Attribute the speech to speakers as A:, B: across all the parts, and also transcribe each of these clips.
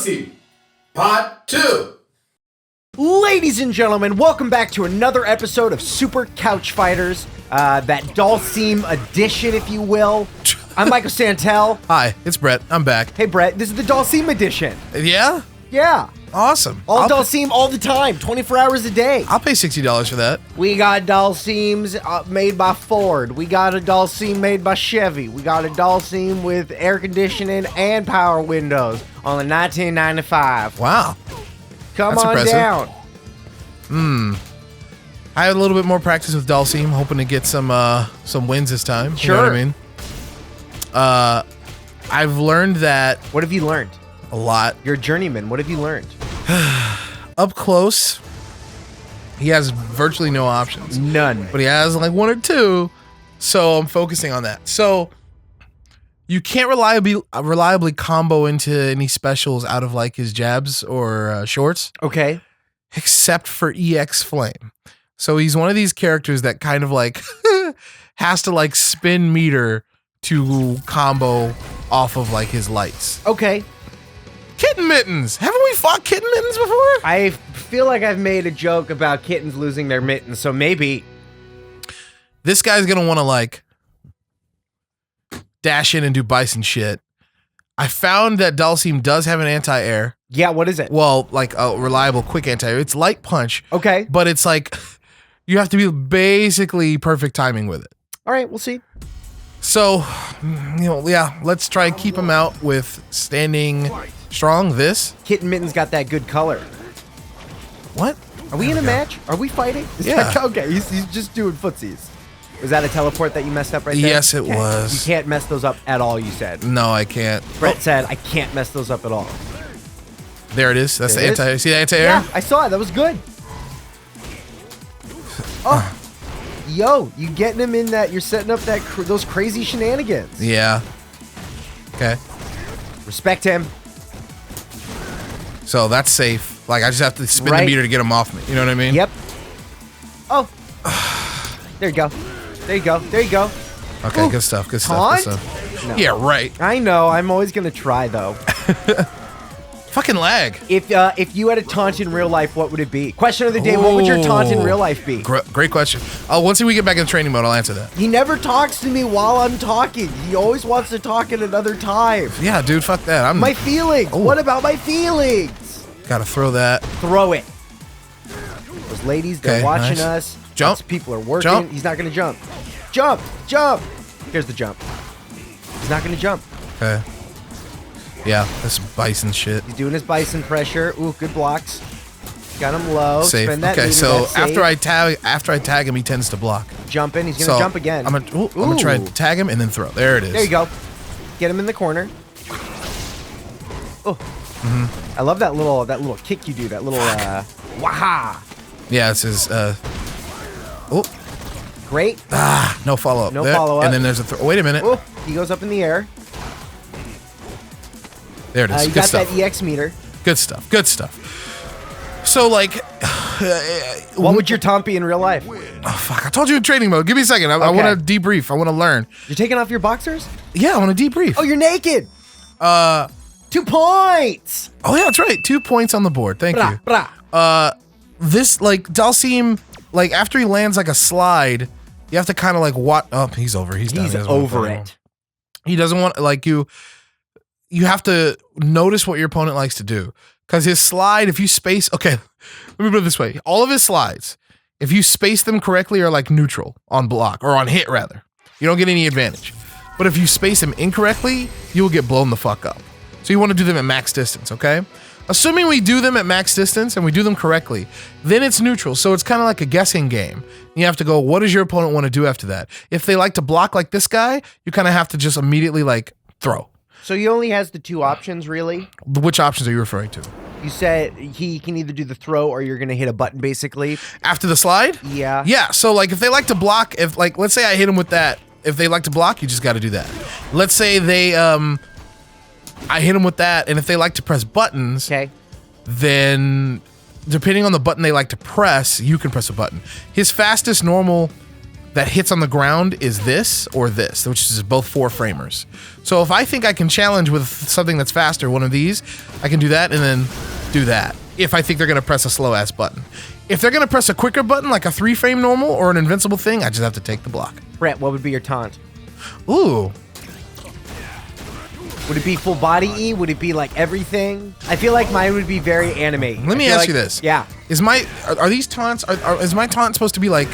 A: Dhalsim, Part 2.
B: Ladies and gentlemen, welcome back to another episode of Super Couch Fighters, that Dhalsim edition, if you will. I'm Michael Santell.
C: Hi, it's Brett. I'm back.
B: Hey, Brett, this is the Dhalsim edition.
C: Yeah?
B: Yeah.
C: Awesome.
B: All Dhalsim all the time, 24 hours a day.
C: I'll pay $60 for that.
B: We got Dhalsims made by Ford. We got a Dhalsim made by Chevy. We got a Dhalsim with air conditioning and power windows on the 1995.
C: Wow.
B: Come
C: That's
B: on
C: impressive.
B: down.
C: I had a little bit more practice with Dhalsim, hoping to get some wins this time.
B: Sure.
C: You know what I mean? I've learned that
B: What have you learned?
C: a lot.
B: You're a journeyman. What have you learned?
C: Up close, he has virtually no options.
B: None.
C: But he has like one or two, so I'm focusing on that. So you can't reliably combo into any specials out of like his jabs or shorts,
B: Okay.
C: except for EX Flame. So he's one of these characters that kind of like has to like spin meter to combo off of like his lights.
B: Okay.
C: Kitten Mittens! Haven't we fought Kitten Mittens before?
B: I feel like I've made a joke about kittens losing their mittens, so maybe.
C: This guy's gonna want to like dash in and do bison shit. I found that Dhalsim does have an anti-air.
B: Yeah, what is it?
C: Well, like a reliable quick anti-air. It's light punch,
B: Okay.
C: but it's like you have to be basically perfect timing with it.
B: All right, we'll see.
C: So, yeah, let's try and keep him out with standing strong. This?
B: Kitten Mitten's got that good color.
C: What?
B: Are we in a match? Are we fighting? Is
C: Yeah.
B: that- okay, he's just doing footsies. Was that a teleport that you messed up right there?
C: Yes, it
B: Okay.
C: was.
B: You can't mess those up at all, you said.
C: No, I can't.
B: Brett said, I can't mess those up at all.
C: There it is. That's
B: There
C: the
B: it is.
C: anti-air. See the anti-air?
B: Yeah, I saw it. That was good. Oh. Yo, you getting him in that, you're setting up that those crazy shenanigans.
C: Yeah. Okay.
B: Respect him.
C: So that's safe. Like I just have to spin
B: Right.
C: the meter to get him off me. You know what I mean?
B: Yep. Oh. There you go. There you go. There you go.
C: Okay,
B: Ooh.
C: good stuff. Good stuff.
B: Taunt?
C: Good stuff.
B: No.
C: Yeah, right.
B: I know. I'm always going to try, though.
C: Fucking lag.
B: If you had a taunt in real life, what would it be? Question of the day, what would your taunt in
C: Ooh.
B: real life be?
C: Great question. Once we get back in training mode, I'll answer that.
B: He never talks to me while I'm talking. He always wants to talk at another time.
C: Yeah, dude, fuck that. I'm
B: My feelings.
C: Ooh.
B: What about my feelings?
C: gotta throw that.
B: Throw it. Those ladies, they're
C: Okay,
B: watching
C: nice.
B: us.
C: Jump.
B: Lots of people are working.
C: Jump.
B: He's not going to jump. Jump. Jump. Here's the jump. He's not going to jump.
C: Okay. Yeah, that's bison shit.
B: He's doing his bison pressure. Ooh, good blocks. Got him low.
C: Safe.
B: Spend that
C: Okay,
B: meter,
C: so
B: that's
C: after
B: safe.
C: I tag him, he tends to block.
B: Jumping. He's going
C: So
B: to jump again.
C: I'm gonna try and tag him and then throw. There it is.
B: There you go. Get him in the corner. Oh. I love that little kick you do. That little waha.
C: Yeah, it's his. Oh,
B: Great.
C: no follow up.
B: No follow-up.
C: And then there's a throw. Wait a minute.
B: Oh, he goes up in the air.
C: There it is.
B: You
C: Good
B: got
C: stuff.
B: that EX meter.
C: Good stuff. Good stuff. So like,
B: What would your taunt be in real life?
C: oh fuck! I told you in training mode. Give me a second. I
B: Okay.
C: want to debrief. I want to learn.
B: You're taking off your boxers?
C: Yeah, I want to debrief.
B: Oh, you're naked. 2 points.
C: Oh yeah, that's right. 2 points on the board. Thank
B: Brah,
C: you.
B: brah.
C: This like Dhalsim, like after he lands like a slide, you have to kind of like what? Oh, he's over. He's done.
B: He's
C: He doesn't wanna
B: over
C: play anymore.
B: it.
C: He doesn't want like you. You have to notice what your opponent likes to do because his slide. If you space, okay, let me put it this way: all of his slides, if you space them correctly, are like neutral on block or on hit rather. You don't get any advantage. But if you space them incorrectly, you will get blown the fuck up. So you want to do them at max distance, okay? Assuming we do them at max distance and we do them correctly, then it's neutral. So it's kind of like a guessing game. You have to go, what does your opponent want to do after that? If they like to block like this guy, you kind of have to just immediately like throw.
B: So he only has the 2 options, really?
C: Which options are you referring to?
B: You said he can either do the throw or you're going to hit a button, basically.
C: After the slide?
B: Yeah.
C: Yeah, so like if they like to block, if like, let's say I hit him with that. If they like to block, you just got to do that. Let's say they, I hit them with that, and if they like to press buttons,
B: Okay.
C: then depending on the button they like to press, you can press a button. His fastest normal that hits on the ground is this or this, which is both 4 framers. So if I think I can challenge with something that's faster, one of these, I can do that and then do that. If I think they're gonna press a slow ass button. If they're gonna press a quicker button, like a 3-frame normal or an invincible thing, I just have to take the block.
B: Brett, what would be your taunt?
C: Ooh.
B: Would it be full body E? Would it be like everything? I feel like mine would be very anime.
C: Let me ask you this.
B: Yeah.
C: Are these taunts, is my taunt supposed to be like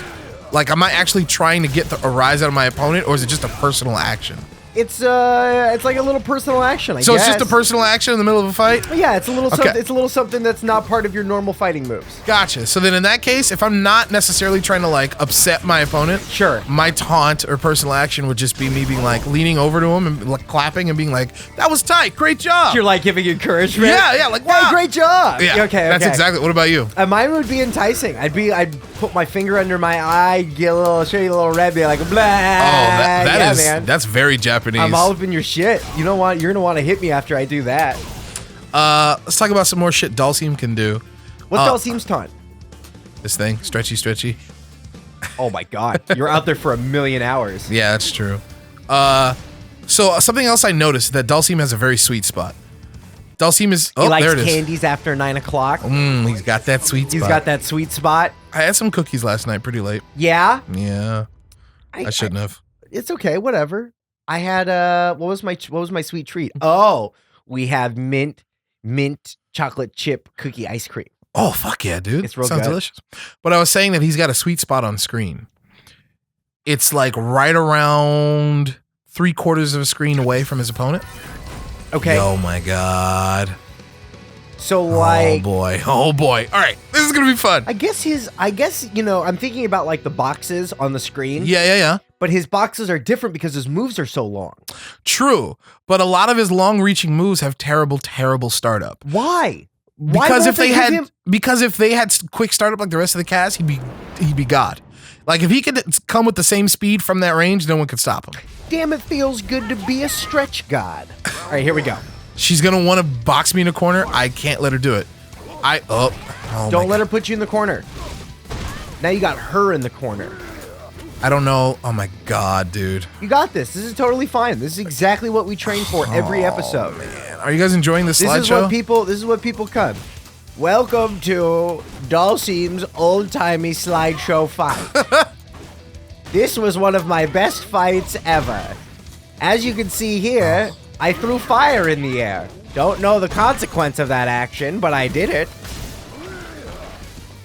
C: am I actually trying to get a rise out of my opponent, or is it just a personal action?
B: It's like a little personal action, I guess.
C: So it's just a personal action in the middle of a fight?
B: Yeah, it's a little
C: Okay.
B: it's a little something that's not part of your normal fighting moves.
C: Gotcha. So then in that case, if I'm not necessarily trying to like upset my opponent,
B: Sure.
C: my taunt or personal action would just be me being like leaning over to him and like clapping and being like, that was tight, great job.
B: You're like giving encouragement.
C: Yeah, like wow.
B: Hey, great job.
C: Yeah,
B: Okay.
C: That's exactly. What about you?
B: Mine would be enticing. I'd put my finger under my eye, show you a little red, be like, blah.
C: Oh, that's very Japanese.
B: I'm all up in your shit. You know what? You're gonna want to hit me after I do that.
C: Let's talk about some more shit Dhalsim can do.
B: What's Dhalsim's taunt?
C: This thing, stretchy.
B: Oh my god, you're out there for 1,000,000 hours.
C: Yeah, that's true. So something else I noticed that Dhalsim has a very sweet spot. Dhalsim is
B: He likes
C: there it is.
B: candies after 9 o'clock.
C: He's got that sweet spot.
B: He's got that sweet spot.
C: I had some cookies last night, pretty late.
B: Yeah.
C: Yeah, I shouldn't have.
B: It's okay, whatever. I had what was my sweet treat? Oh, we have mint chocolate chip cookie ice cream.
C: Oh fuck yeah, dude!
B: It's real
C: Sounds
B: good.
C: delicious. But I was saying that he's got a sweet spot on screen. It's like right around 3/4 of a screen away from his opponent.
B: Okay.
C: Oh my god.
B: So like,
C: oh boy. All right, this is gonna be fun.
B: I guess I'm thinking about like the boxes on the screen.
C: Yeah.
B: But his boxes are different because his moves are so long.
C: True, but a lot of his long-reaching moves have terrible startup.
B: Why?
C: Because if they had quick startup like the rest of the cast, he'd be God. Like if he could come with the same speed from that range, no one could stop him.
B: Damn, it feels good to be a stretch god. All right, here we go.
C: She's gonna want to box me in a corner. I can't let her do it.
B: Don't let her put you in the corner. Now you got her in the corner.
C: I don't know. Oh my god, dude.
B: You got this. This is totally fine. This is exactly what we train for every episode.
C: Man, are you guys enjoying this slideshow?
B: This is what people come. Welcome to Dhalsim's old-timey slideshow fight. This was one of my best fights ever. As you can see here, I threw fire in the air. Don't know the consequence of that action, but I did it.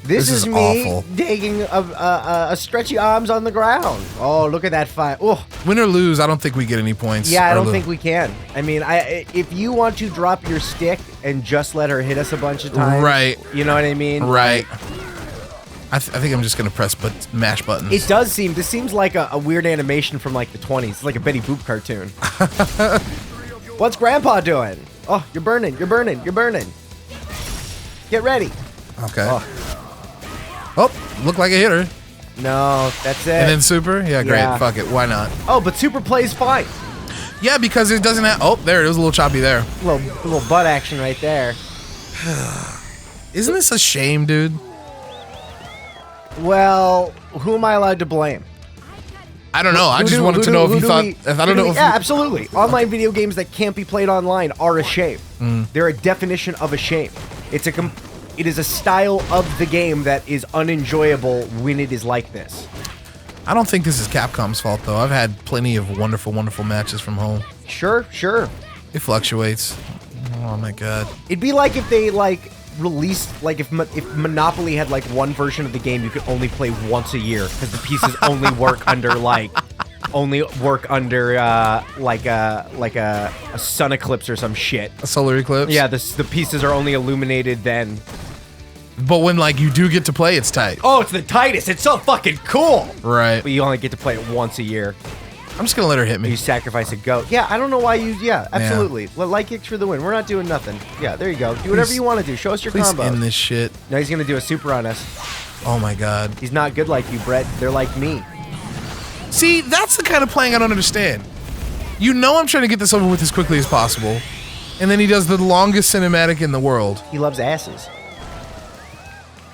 B: This is me
C: awful.
B: taking a stretchy arms on the ground. Oh, look at that fight. Oh.
C: Win or lose, I don't think we get any points.
B: Yeah, I don't think we can. I mean, if you want to drop your stick and just let her hit us a bunch of times,
C: right?
B: You know what I mean?
C: Right. I think I'm just gonna press mash buttons.
B: It does seem. This seems like a weird animation from like the 20s. It's like a Betty Boop cartoon. What's Grandpa doing? Oh, you're burning. Get ready.
C: Okay. Oh, looked like a hitter.
B: No, that's it.
C: And then super? Yeah, great.
B: Yeah.
C: Fuck it. Why not?
B: Oh, but super plays fine.
C: Yeah, because it doesn't have... Oh, there it is. A little choppy there.
B: A little butt action right there.
C: Isn't this a shame, dude?
B: Well, who am I allowed to blame?
C: I don't know. I just wanted to know if you thought...
B: Yeah, absolutely. Online video games that can't be played online are a shame. They're a definition of a shame. It is a style of the game that is unenjoyable when it is like this.
C: I don't think this is Capcom's fault, though. I've had plenty of wonderful matches from home.
B: Sure.
C: It fluctuates. Oh, my God.
B: It'd be like if they, released, if Monopoly had, one version of the game you could only play once a year because the pieces only work under, a sun eclipse or some shit.
C: A solar eclipse?
B: Yeah, the pieces are only illuminated then.
C: But when, you do get to play, it's tight.
B: Oh, it's the tightest. It's so fucking cool.
C: Right.
B: But you only get to play it once a year.
C: I'm just going to let her hit me.
B: You sacrifice a goat. Yeah, I don't know why you... Yeah, absolutely. Yeah. Like kicks for the win. We're not doing nothing. Yeah, there you go. Do whatever you want to do. Show us your combo.
C: Please end this shit.
B: No, he's going to do a super on us.
C: Oh, my God.
B: He's not good like you, Brett. They're like me.
C: See, that's the kind of playing I don't understand. You know I'm trying to get this over with as quickly as possible. And then he does the longest cinematic in the world.
B: He loves asses.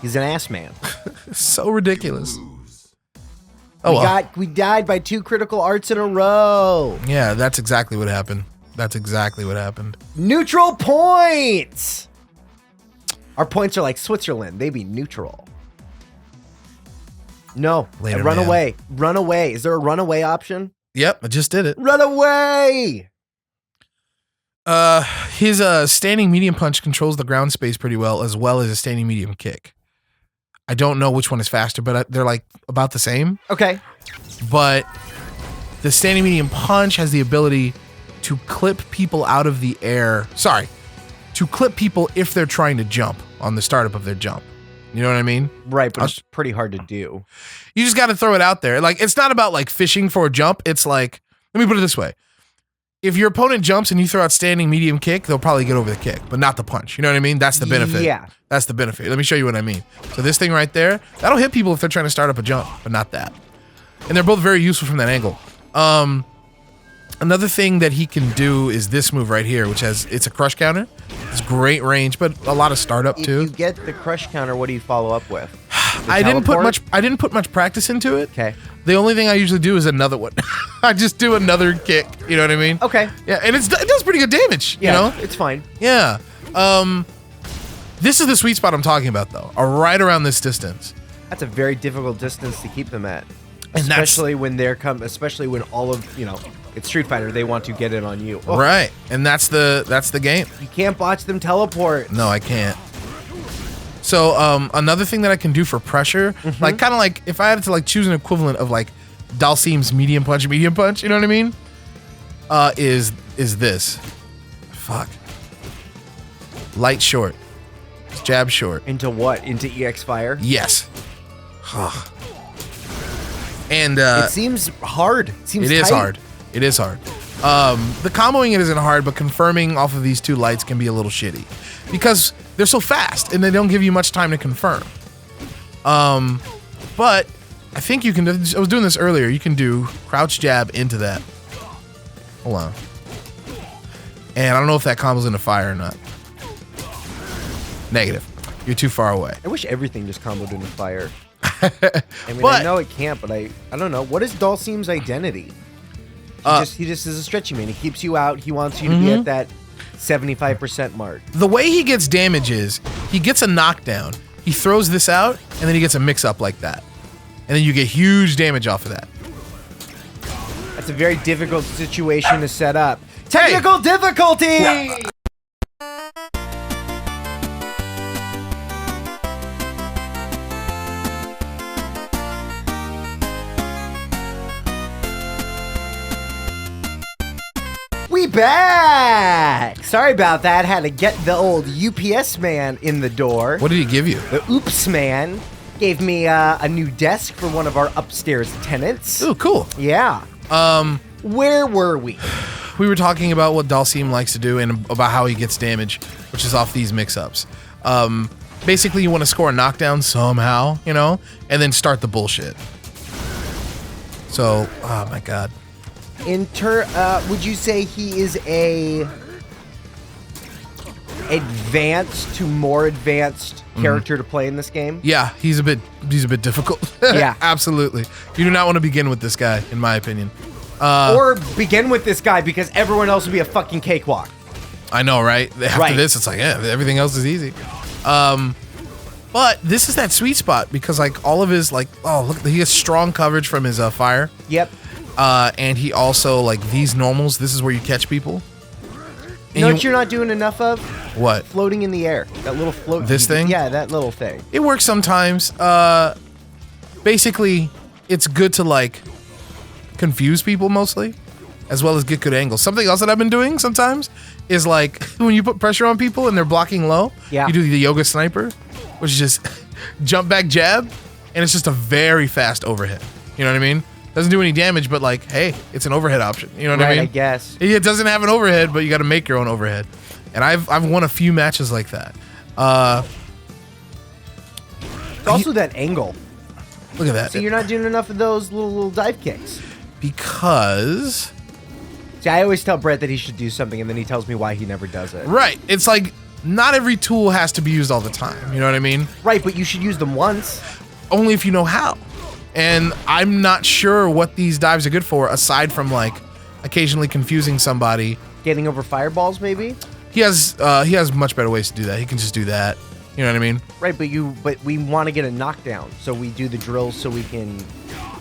B: He's an ass man.
C: So ridiculous. Oh, well.
B: We died by 2 critical arts in a row.
C: Yeah, that's exactly what happened.
B: Neutral points. Our points are like Switzerland. They be neutral. No.
C: Later,
B: run
C: man.
B: away. Run away. Is there a runaway option?
C: Yep, I just did it.
B: Run away.
C: His standing medium punch controls the ground space pretty well as a standing medium kick. I don't know which one is faster, but they're like about the same.
B: Okay.
C: But the standing medium punch has the ability to clip people out of the air. Sorry, to clip people if they're trying to jump on the startup of their jump. You know what I mean?
B: Right, but it's pretty hard to do.
C: You just got to throw it out there. Like, it's not about like fishing for a jump. It's like, let me put it this way. If your opponent jumps and you throw out standing medium kick, they'll probably get over the kick, but not the punch. You know what I mean? That's the benefit.
B: Yeah.
C: That's the benefit. Let me show you what I mean. So this thing right there, that'll hit people if they're trying to start up a jump, but not that. And they're both very useful from that angle. Another thing that he can do is this move right here, which it's a crush counter. It's great range, but a lot of startup too.
B: If you get the crush counter, what do you follow up with?
C: I didn't put much practice into it.
B: Okay.
C: The only thing I usually do is another one. I just do another kick. You know what I mean?
B: Okay.
C: Yeah, and it does pretty good damage.
B: Yeah,
C: you know,
B: it's fine.
C: Yeah. This is the sweet spot I'm talking about, though. Right around this distance.
B: That's a very difficult distance to keep them at.
C: And
B: especially when all of, it's Street Fighter, they want to get it on you. Oh,
C: right. And that's the game.
B: you can't botch them teleport.
C: No, I can't. So another thing that I can do for pressure, like kind of like if I had to like choose an equivalent of like Dhalsim's medium punch, you know what I mean? Is this. Fuck. Light short. Jab short.
B: Into what? Into EX Fire?
C: Yes. And
B: it seems hard.
C: It is hard. It is hard. The comboing it isn't hard, but confirming off of these 2 lights can be a little shitty because they're so fast and they don't give you much time to confirm. But I think you can. I was doing this earlier. You can do crouch jab into that. Hold on. And I don't know if that combos into fire or not. Negative. You're too far away.
B: I wish everything just comboed into fire. I mean, I know it can't, but I don't know. What is Dhalsim's identity? He just is a stretchy man. He keeps you out. He wants you to be at that 75% mark.
C: The way he gets damage is he gets a knockdown. He throws this out, and then he gets a mix-up like that. And then you get huge damage off of that.
B: That's a very difficult situation to set up. Technical difficulty! We back! Sorry about that. Had to get the old UPS man in the door.
C: What did he give you?
B: The Oops man gave me a new desk for one of our upstairs tenants.
C: Ooh, cool.
B: Yeah. Where were we?
C: We were talking about what Dhalsim likes to do and about how he gets damage, which is off these mix-ups. Basically, you want to score a knockdown somehow, and then start the bullshit. So, oh my god.
B: Would you say he is a advanced to more advanced character to play in this game?
C: Yeah, he's a bit difficult.
B: Yeah.
C: Absolutely. You do not want to begin with this guy, in my opinion.
B: Or begin with this guy because everyone else would be a fucking cakewalk.
C: I know, right? After this, it's like, yeah, everything else is easy. But this is that sweet spot because like all of his like, oh look, he has strong coverage from his fire.
B: Yep.
C: And he also like these normals. This is where you catch people.
B: You know what you're not doing enough of?
C: What?
B: Floating in the air. That little float.
C: This thing?
B: Yeah, that little thing.
C: It works sometimes. Basically, it's good to like confuse people mostly, as well as get good angles. Something else that I've been doing sometimes is like when you put pressure on people and they're blocking low, you do the yoga sniper, which is just jump back jab, and it's just a very fast overhead. You know what I mean? Doesn't do any damage, but like, hey, it's an overhead option. You know what I mean?
B: I guess.
C: It doesn't have an overhead, but you got to make your own overhead. And I've won a few matches like that.
B: Also that angle.
C: Look at that.
B: So you're not doing enough of those little dive kicks.
C: Because...
B: See, I always tell Brett that he should do something, and then he tells me why he never does it.
C: Right. It's like, not every tool has to be used all the time. You know what I mean?
B: Right, but you should use them once.
C: Only if you know how. And I'm not sure what these dives are good for, aside from like occasionally confusing somebody.
B: Getting over fireballs, maybe?
C: He has much better ways to do that. He can just do that. You know what I mean?
B: Right, but we want to get a knockdown, so we do the drills so we can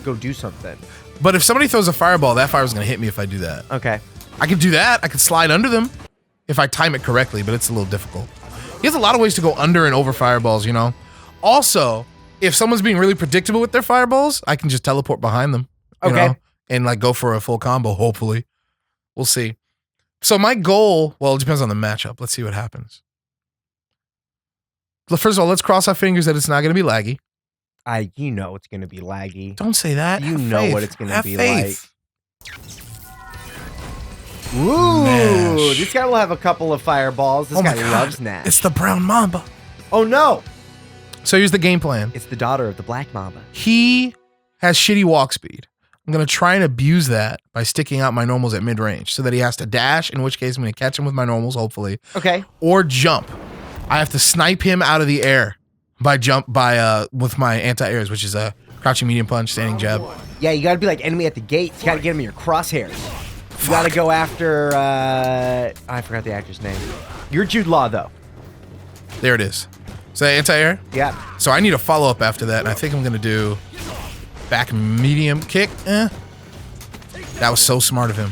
B: go do something.
C: But if somebody throws a fireball, that fire's gonna hit me if I do that.
B: Okay.
C: I could do that. I could slide under them if I time it correctly, but it's a little difficult. He has a lot of ways to go under and over fireballs, you know? Also, if someone's being really predictable with their fireballs, I can just teleport behind them. You know, and like go for a full combo, hopefully. We'll see. So my goal, well, it depends on the matchup. Let's see what happens. First of all, let's cross our fingers that it's not going to be laggy.
B: You know it's going to be laggy.
C: Don't say that.
B: You
C: Have
B: know
C: faith.
B: what it's going to
C: Have
B: be
C: faith.
B: like. Ooh,
C: Nash.
B: this guy will have a couple of fireballs. This
C: Oh my
B: guy
C: God.
B: loves Nash.
C: It's the brown mamba.
B: Oh no,
C: So here's the game plan.
B: it's the daughter of the black mamba.
C: He has shitty walk speed. I'm going to try and abuse that by sticking out my normals at mid-range so that he has to dash, in which case I'm going to catch him with my normals, hopefully.
B: Okay.
C: Or jump. I have to snipe him out of the air with my anti-airs, which is a crouching medium punch, standing jab.
B: Yeah, you got to be like enemy at the gates. You got to get him in your crosshairs. You got to go after, I forgot the actor's name. You're Jude Law, though.
C: There it is. So anti-air?
B: Yeah.
C: So I need a follow-up after that, and I think I'm going to do back medium kick. That was so smart of him.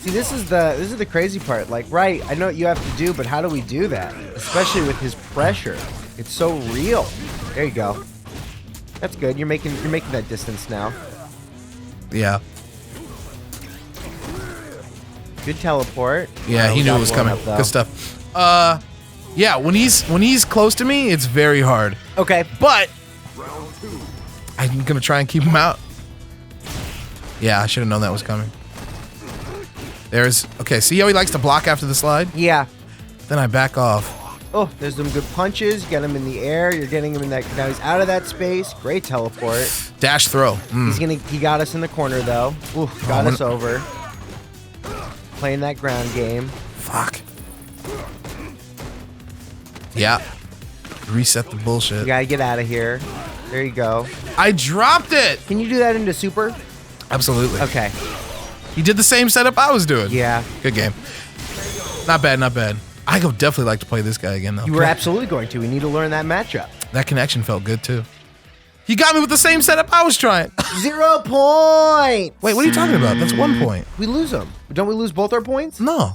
B: See, this is the crazy part. Like, right, I know what you have to do, but how do we do that? Especially with his pressure. It's so real. There you go. That's good. You're making that distance now.
C: Yeah.
B: Good teleport.
C: Yeah, he knew it was coming. Good stuff. Yeah, when he's close to me, it's very hard.
B: Okay.
C: But I'm gonna try and keep him out. Yeah, I should have known that was coming. Okay, see how he likes to block after the slide?
B: Yeah.
C: Then I back off.
B: Oh, there's some good punches. Get him in the air. You're getting him in that. Now he's out of that space. Great teleport.
C: Dash throw.
B: He got us in the corner though. Ooh, got us over. Playing that ground game.
C: Fuck. Yeah. Reset the bullshit.
B: You gotta get out of here. There you go.
C: I dropped it.
B: Can you do that into super?
C: Absolutely.
B: Okay.
C: He did the same setup I was doing.
B: Yeah.
C: Good game. Not bad, not bad. I would definitely like to play this guy again, though.
B: You were absolutely going to. We need to learn that matchup.
C: That connection felt good, too. He got me with the same setup I was trying.
B: 0 points.
C: Wait, what are you talking about? That's 1 point.
B: We lose them. Don't we lose both our points?
C: No.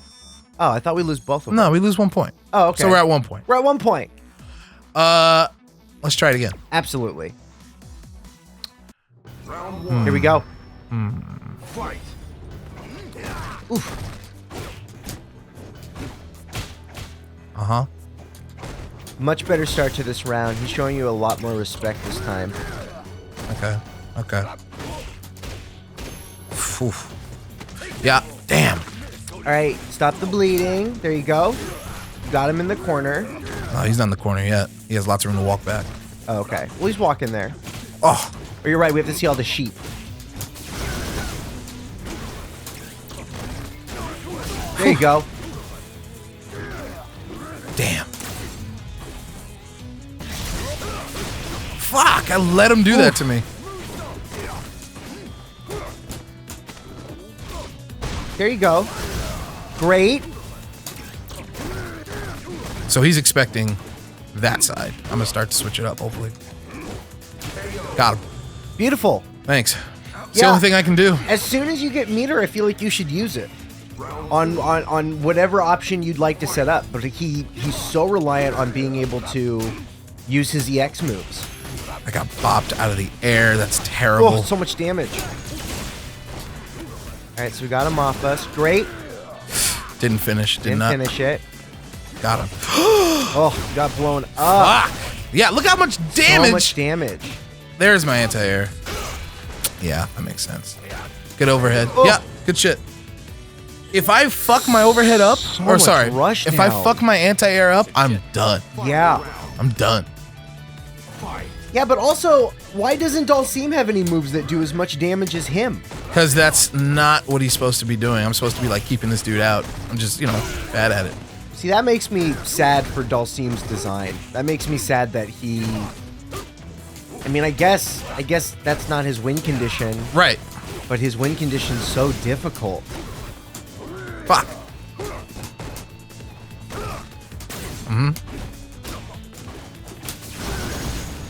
B: Oh, I thought we lose both of them.
C: No, we lose 1 point.
B: Oh, okay.
C: So we're at 1 point.
B: We're at 1 point.
C: Let's try it again.
B: Absolutely. Here we go.
A: Fight.
B: Oof.
C: Uh-huh.
B: Much better start to this round. He's showing you a lot more respect this time.
C: Okay. Okay. Oof. Yeah. Damn.
B: All right, stop the bleeding. There you go. You got him in the corner.
C: Oh, he's not in the corner yet. He has lots of room to walk back.
B: Oh, okay. Well, he's walking there.
C: Oh.
B: Or you're right. We have to see all the sheep. There you go.
C: Damn. Fuck, I let him do that to me.
B: There you go. Great.
C: So he's expecting that side. I'm going to start to switch it up, hopefully. Got him.
B: Beautiful.
C: Thanks. It's the only thing I can do.
B: As soon as you get meter, I feel like you should use it on whatever option you'd like to set up. But he's so reliant on being able to use his EX moves.
C: I got bopped out of the air. That's terrible.
B: Oh, so much damage. All right, so we got him off us. Great.
C: Didn't finish.
B: Didn't finish it.
C: Got him.
B: Oh, got blown up.
C: Fuck. Yeah, look how much damage.
B: So much damage.
C: There's my anti-air. Yeah, that makes sense. Good overhead.
B: Oh.
C: Yeah, good shit. If I fuck my overhead up,
B: much rush
C: if
B: now.
C: I fuck my anti-air up, I'm done.
B: Yeah.
C: I'm done.
B: Yeah, but also, why doesn't Dhalsim have any moves that do as much damage as him?
C: Because that's not what he's supposed to be doing. I'm supposed to be like keeping this dude out. I'm just, bad at it.
B: See, that makes me sad for Dhalsim's design. That makes me sad that he I mean, I guess that's not his win condition,
C: Right.
B: but his win condition's so difficult.
C: Fuck.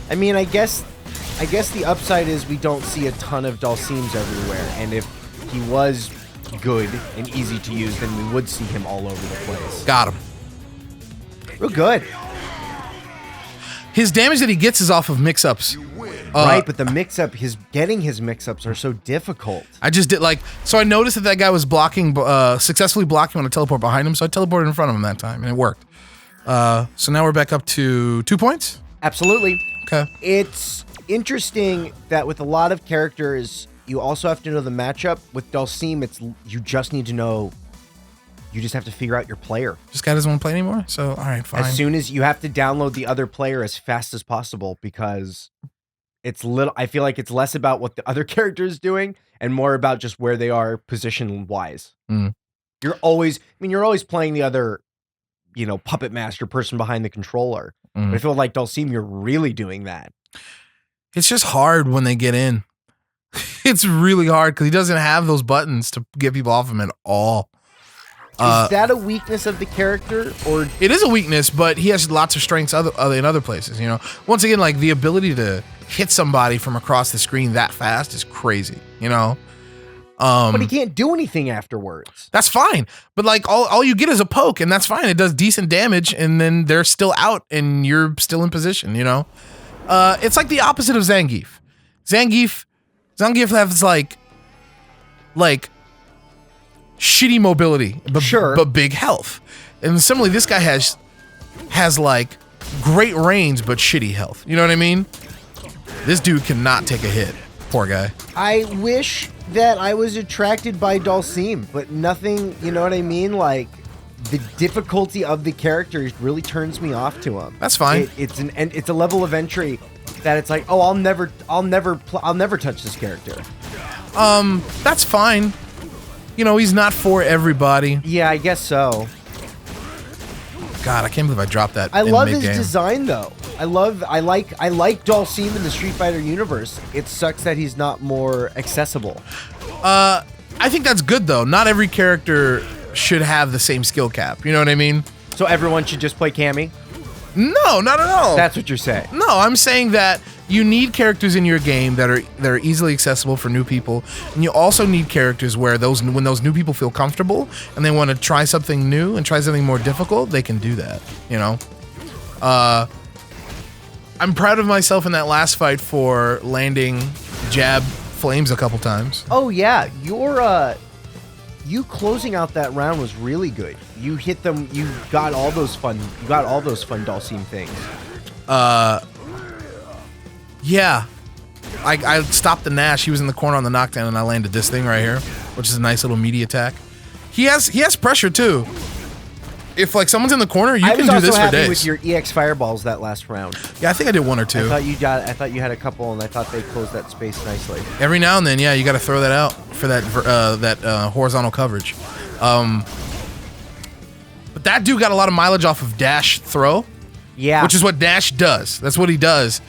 B: I mean, I guess the upside is we don't see a ton of Dhalsims everywhere, and if he was good and easy to use, then we would see him all over the place.
C: Got him.
B: Real good.
C: His damage that he gets is off of mix-ups.
B: Right, but the mix-up, getting his mix-ups are so difficult.
C: I just did so I noticed that guy was blocking, successfully blocking when I teleport behind him, so I teleported in front of him that time, and it worked. So now we're back up to 2 points?
B: Absolutely.
C: Okay.
B: It's interesting that with a lot of characters, you also have to know the matchup. With Dhalsim, you just need to know. You just have to figure out your player.
C: This guy doesn't want to play anymore, so all right, fine.
B: As soon as you have to download the other player as fast as possible, because I feel like it's less about what the other character is doing and more about just where they are position wise. You're always playing the other, puppet master person behind the controller. But I feel like Dhalsim, you're really doing that.
C: It's just hard when they get in. It's really hard because he doesn't have those buttons to get people off him at all.
B: Is that a weakness of the character, or
C: it is a weakness? But he has lots of strengths in other places. Once again, like the ability to hit somebody from across the screen that fast is crazy.
B: But he can't do anything afterwards.
C: That's fine. But like all you get is a poke, and that's fine. It does decent damage, and then they're still out, and you're still in position. It's like the opposite of Zangief. Zangief has like shitty mobility, but big health. And similarly, this guy has like great range but shitty health. You know what I mean? This dude cannot take a hit. Poor guy.
B: I wish that I was attracted by Dhalsim, but nothing. You know what I mean? Like the difficulty of the character really turns me off to him.
C: That's fine.
B: It's a level of entry that it's like, oh, I'll never touch this character.
C: That's fine. He's not for everybody.
B: Yeah, I guess so.
C: God, I can't believe I dropped that.
B: I love
C: mid-game.
B: his design though. I like Dhalsim in the Street Fighter universe. It sucks that he's not more accessible.
C: I think that's good though. Not every character should have the same skill cap. You know what I mean?
B: So everyone should just play Cammy?
C: No, not at all.
B: That's what you're saying.
C: No, I'm saying that you need characters in your game that are easily accessible for new people, and you also need characters where when those new people feel comfortable and they want to try something new and try something more difficult, they can do that. I'm proud of myself in that last fight for landing jab flames a couple times.
B: Oh yeah, you closing out that round was really good. You hit them. You got all those fun Dhalsim things.
C: Yeah. I stopped the Nash. He was in the corner on the knockdown, and I landed this thing right here, which is a nice little meaty attack. He has pressure too. If like someone's in the corner, you can do this for days.
B: I was also happy with your EX fireballs that last round.
C: Yeah, I think I did one or two.
B: I thought you had a couple, and I thought they closed that space nicely.
C: Every now and then, yeah, you got to throw that out for that horizontal coverage. But that dude got a lot of mileage off of dash throw.
B: Yeah,
C: which is what dash does. That's what he does.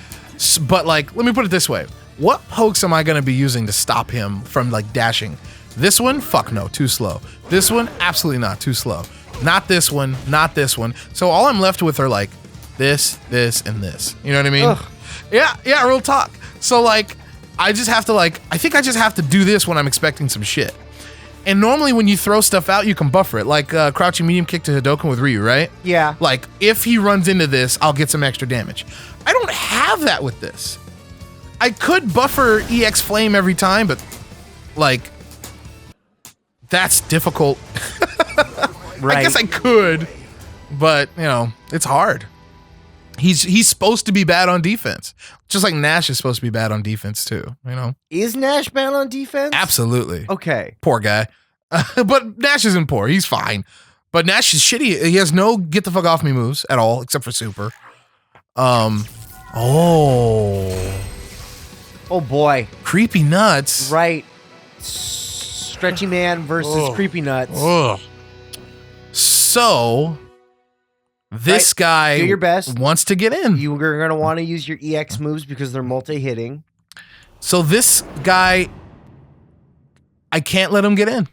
C: But like, let me put it this way: what pokes am I going to be using to stop him from like dashing? This one, fuck no, too slow. This one, absolutely not, too slow. Not this one, not this one. So all I'm left with are like this, and this. You know what I mean? Ugh. Yeah, real talk. So like, I think I just have to do this when I'm expecting some shit. And normally when you throw stuff out, you can buffer it. Like crouching medium kick to Hadouken with Ryu, right?
B: Yeah.
C: Like, if he runs into this, I'll get some extra damage. I don't have that with this. I could buffer EX Flame every time, but like, that's difficult.
B: Right.
C: I guess I could, but it's hard. He's supposed to be bad on defense, just like Nash is supposed to be bad on defense too.
B: Is Nash bad on defense?
C: Absolutely.
B: Okay.
C: Poor guy, but Nash isn't poor. He's fine. But Nash is shitty. He has no get the fuck off me moves at all, except for super.
B: Oh boy.
C: Creepy nuts.
B: Right. Stretchy Man versus Creepy Nuts.
C: Ugh. So, This guy
B: Do your best.
C: wants to get in.
B: You are going to want to use your EX moves because they're multi-hitting.
C: So this guy, I can't let him get in.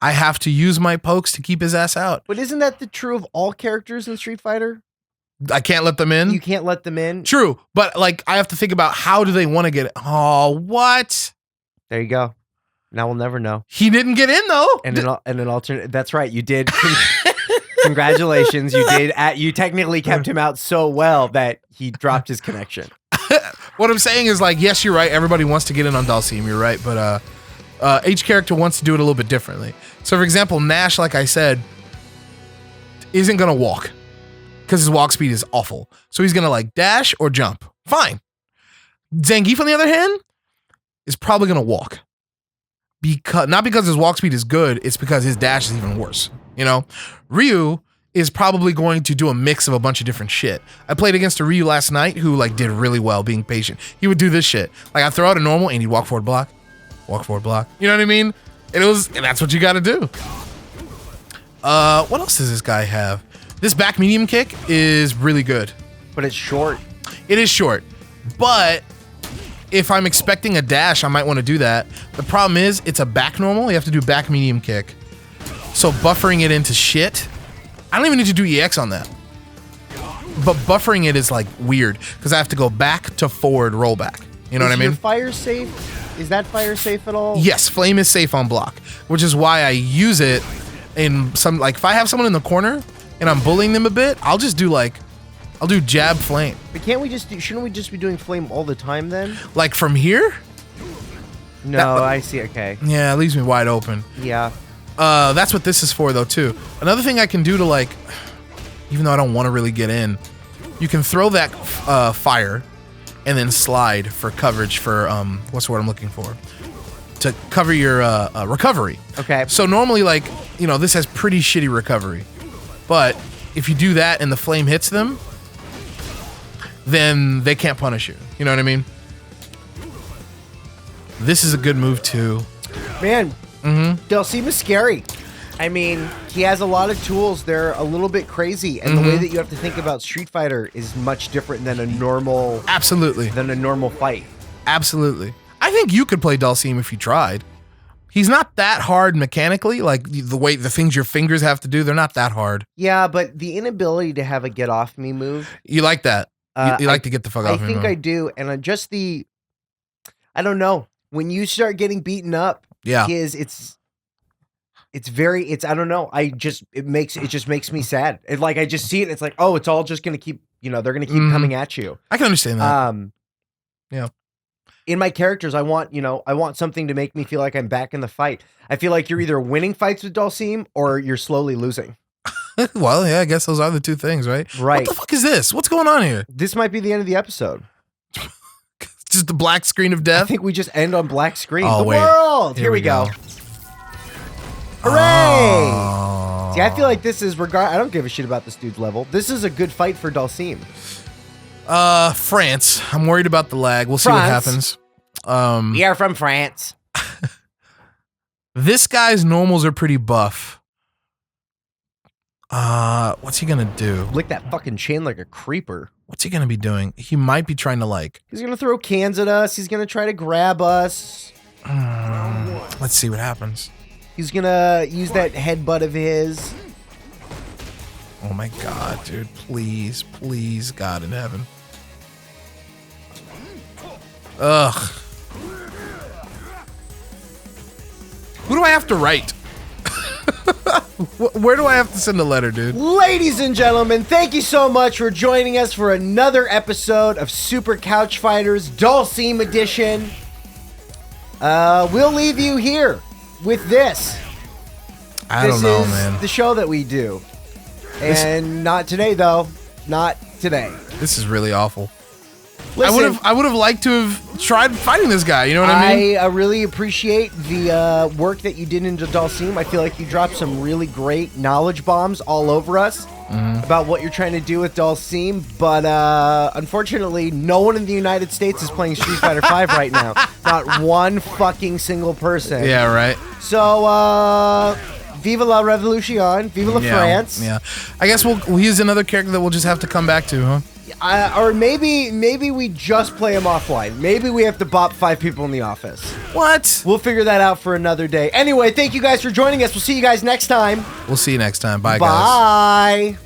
C: I have to use my pokes to keep his ass out.
B: But isn't that the true of all characters in Street Fighter?
C: I can't let them in.
B: You can't let them in.
C: True, but like I have to think about how do they want to get it. Oh, what?
B: There you go. Now we'll never know.
C: He didn't get in though.
B: And an alternate. That's right. You did. Congratulations. You did. You technically kept him out so well that he dropped his connection.
C: What I'm saying is like, yes, you're right. Everybody wants to get in on Dhalsim. You're right, but each character wants to do it a little bit differently. So, for example, Nash, like I said, isn't gonna walk because his walk speed is awful. So he's gonna like dash or jump. Fine. Zangief, on the other hand, is probably gonna walk. Not because his walk speed is good, it's because his dash is even worse. You know, Ryu is probably going to do a mix of a bunch of different shit. I played against a Ryu last night who like did really well being patient. He would do this shit. Like I throw out a normal and he'd walk forward block. Walk forward block. You know what I mean? And that's what you got to do. What else does this guy have? This back medium kick is really good.
B: But it's short.
C: It is short. But if I'm expecting a dash, I might want to do that. The problem is it's a back normal. You have to do back medium kick. So buffering it into shit. I don't even need to do EX on that. But buffering it is like weird because I have to go back to forward rollback. You know what I mean?
B: Is your fire safe? Is that fire safe at all?
C: Yes, flame is safe on block, which is why I use it in some, like if I have someone in the corner and I'm bullying them a bit, I'll do jab flame.
B: But shouldn't we just be doing flame all the time then?
C: Like from here?
B: No, I see. Okay.
C: Yeah, it leaves me wide open.
B: Yeah.
C: That's what this is for though too. Another thing I can do to like, even though I don't want to really get in, you can throw that fire and then slide for coverage for, what's the word I'm looking for? To cover your recovery.
B: Okay.
C: So normally like, you know, this has pretty shitty recovery. But if you do that and the flame hits them, then they can't punish you. You know what I mean? This is a good move too.
B: Man, Dhalsim is scary. I mean, he has a lot of tools. They're a little bit crazy, and the way that you have to think about Street Fighter is much different than a normal.
C: Absolutely.
B: Than a normal fight.
C: Absolutely. I think you could play Dhalsim if you tried. He's not that hard mechanically. Like the things your fingers have to do, they're not that hard.
B: Yeah, but the inability to have a get off me move.
C: You like that? You like to get the fuck off me move.
B: I think I do, and I don't know. When you start getting beaten up,
C: yeah,
B: I don't know. It just makes me sad. I just see it. It's like, oh, it's all just gonna keep. They're gonna keep coming at you.
C: I can understand that. Yeah.
B: In my characters, I want something to make me feel like I'm back in the fight. I feel like you're either winning fights with Dhalsim or you're slowly losing.
C: Well, yeah, I guess those are the two things, right?
B: Right.
C: What the fuck is this? What's going on here?
B: This might be the end of the episode.
C: Just the black screen of death?
B: I think we just end on black screen.
C: Oh,
B: the
C: wait.
B: world! Here we go. Hooray!
C: Oh.
B: See, I feel like this is I don't give a shit about this dude's level. This is a good fight for Dhalsim.
C: France. I'm worried about the lag. We'll see what happens.
B: We are from France.
C: This guy's normals are pretty buff. What's he gonna do?
B: Lick that fucking chin like a creeper.
C: What's he gonna be doing? He might be trying to He's
B: gonna throw cans at us. He's gonna try to grab us.
C: Let's see what happens.
B: He's gonna use that headbutt of his.
C: Oh my god, dude. Please, please, God in heaven. Ugh. Who do I have to write? Where do I have to send a letter, dude?
B: Ladies and gentlemen, thank you so much for joining us for another episode of Super Couch Fighters Dhalsim Edition. We'll leave you here with this.
C: I don't know, man.
B: This is the show that we do. And not today, though. Not today.
C: This is really awful.
B: Listen,
C: I would have liked to have tried fighting this guy. You know what I mean?
B: I really appreciate the work that you did into Dhalsim. I feel like you dropped some really great knowledge bombs all over us about what you're trying to do with Dhalsim. But unfortunately, no one in the United States is playing Street Fighter V right now. Not one fucking single person.
C: Yeah, right.
B: So Vive la Revolution, Vive la France.
C: Yeah. I guess we'll use another character that we'll just have to come back to, huh?
B: Or maybe we just play him offline. Maybe we have to bop 5 people in the office.
C: What?
B: We'll figure that out for another day. Anyway, thank you guys for joining us. We'll see you guys next time.
C: We'll see you next time. Bye, guys.
B: Bye.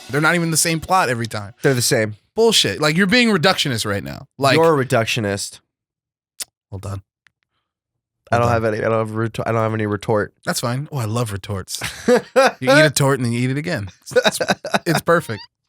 C: They're not even the same plot every time.
B: They're the same.
C: Bullshit. Like, you're being reductionist right now. Like,
B: you're a reductionist.
C: Well done.
B: I don't have any. I don't have any retort.
C: That's fine. Oh, I love retorts. You eat a tort and then you eat it again. It's perfect.